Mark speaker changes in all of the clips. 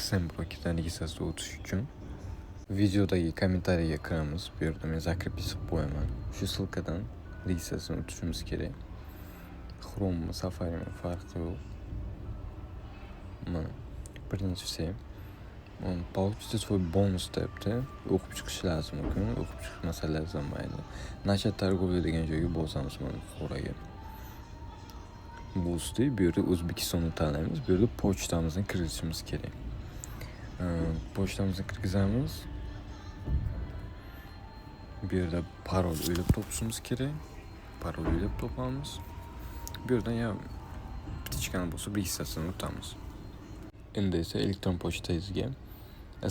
Speaker 1: XM Pro 2 registrasiya o'tish uchun videodagi kommentariyaga kiramiz. Bu yerda men zakrepi chiqib qo'yaman. Shu ссылкаdan registratsiyani o'tishimiz kerak. Chrome, Safari farqi yo'q. Mana birinchisi получите свой bonus debdi. O'qib chiqish lazım u kun. O'qib chiqmasa lazımmaydi. Начать торговля degan joyga bosamiz mana foraga. Bu usti bu yerda O'zbekistonni tanlaymiz. Bu yerda pochtamizni kiritishimiz kerak. Pochtamizni kirgizamiz. Bu yerda parol o'ylab topishimiz kerak. Parol o'ylab topamiz. Bu yerdan ya птичкani bosib registratsiyani o'tamiz. Endi esa elektron pochtangizga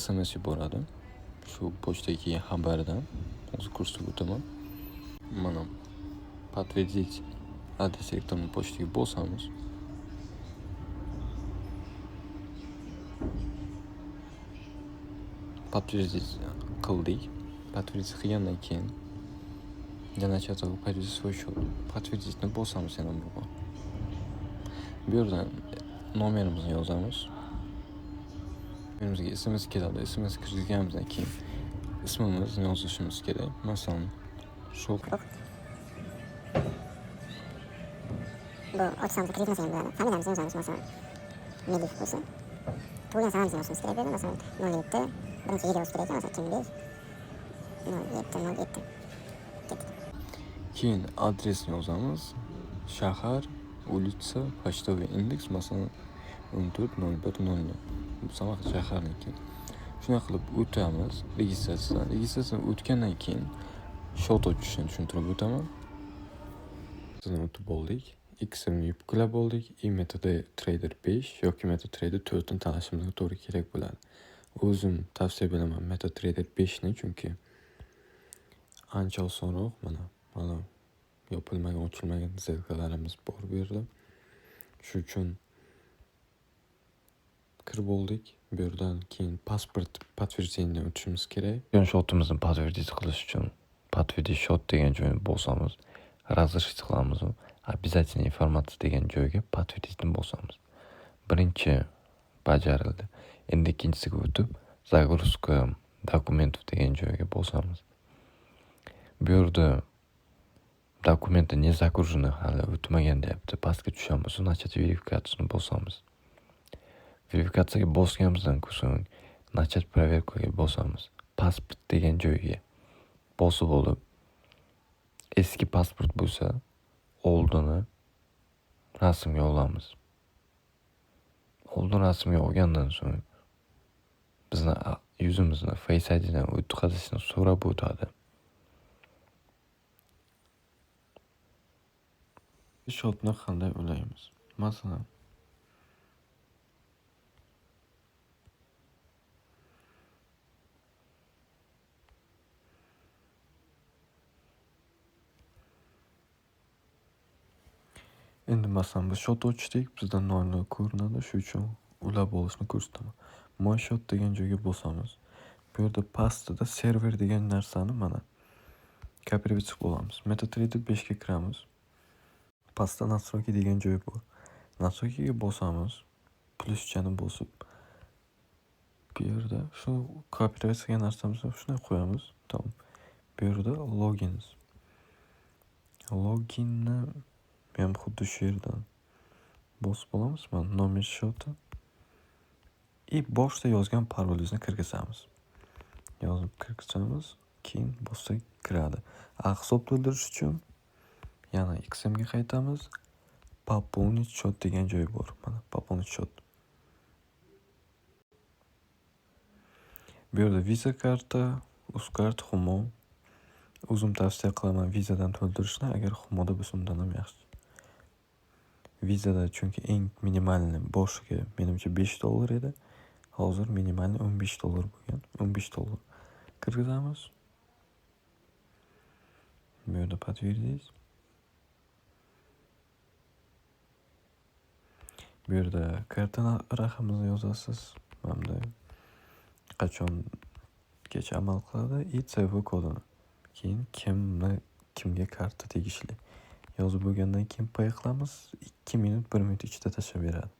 Speaker 1: SMS yuboradi. Shu pochtaga kelgan xabardan hozir ko'rsatib o'taman. Mana подтвердить adres elektron pochtaga bosamiz. Подтвердить qildik. Подтвердить qilgandan keyin для начала подтвердить свой счет. Подтвердит'ni bosamiz yana bu. Bu yerdan nomerimizni yozamiz. Önümüzge SMS keladi. SMS kirganimizdan keyin ismimizni yozishimiz kerak. Masalan, Shokar.
Speaker 2: Bu ochsamiz kiritmasa ham bo'ladi. Familiyamizni yozamiz masalan. Medif bo'lsa. Tug'ilgan sanamizni yozishimiz kerak bo'ladi. Masalan, 07 birinchi yil yozish kerak ekan. Masalan, 2005 07.
Speaker 1: Keyin adresni yozamiz. Shahar, улица, почтовый indeks masalan 140100. Bu Samarqand shaharniki. Shuna qilib o'tamiz registratsiyadan. Registratsiyadan o'tgandan keyin shot ochishni tushuntirib o'taman. Sizdan o'tib oldik. XM'ni yuklab oldik. MetaTrader 5 yoki MetaTrader 4 ni tanlashimizga to'g'ri kerak bo'ladi. O'zim tavsiya beraman MetaTrader 5 ni, chunki ancha osonroq. Mana yopilmagan, ochilmagan zelkalarimiz bor bu yerda. Shu uchun kirib oldik. Bu yerdan keyin pasport подтверждениеdan o'tishimiz kerak. Shotimizni подтвердить qilish uchun подтвердить shot degan joyni bosamiz. Разрешить qilamiz. Обязательно informatsiya degan joyga подтвердит'ni bosamiz. Birinchi bajarildi. Endi ikkinchisiga o'tib загрузка документов degan joyga bosamiz. Bu yerda dokumenты не загружены hali o'tmagan deyapti. Pastga tushamiz. Начать verifikatsiyani bosamiz. Verifikatsiyaga bosganimizdan so'ng начать проверкаga bosamiz. Pasport degan joyga bosib olib, eski pasport bo'lsa, oldini rasmga olamiz. Oldin rasmga olgandan so'ng bizni yuzimizni Face ID'dan o'tkazishni so'rab o'tadi. Shotni qanday o'laymiz? Masalan, endi masalan biz shot ochdik, bizdan 0 ko'rinadi, shu uchun ulab olishni ko'rsataman. My shot degan joyga bosamiz. Bu yerda pastida server degan narsani mana kopировать qilib olamiz. MetaTrader 5 ga kiramiz. Pastda настройки degan joy bor. Настройкиga bosamiz. Pluschani bosib bu yerda shu kopировать qilgan narsamizni shunday qo'yamiz. Tamam. Bu yerda logins. Loginni ham xuddi shu yerdan bosib olamiz. Mana nomer shoti. Boshda yozgan parolingizni kirgizamiz. Yozib kirgizamiz, keyin bossak kiradi. Hisob to'ldirish uchun yana XM ga qaytamiz. Пополнить счет degan joy bor. Mana пополнить счет. Bu yerda Visa karta, Uzcard, Humo. O'zim tavsiya qilaman Visadan to'ldirishni, agar Humoda bo'lsa undan ham yaxshi. Visada chunki eng minimalni boshiga menimcha $5 edi. Hozir minimalni $15 bo'lgan. $15 kirgizamiz. Bu yerda подтвердить. Bu yerda karta raqamini yozasiz. Hamda qachongacha amal qiladi и CV kodini. Keyin kimga karta tegishli. Yozib bo'lgandan keyin pay qilamiz. 2 minut 1 minut ichida tashlab beradi.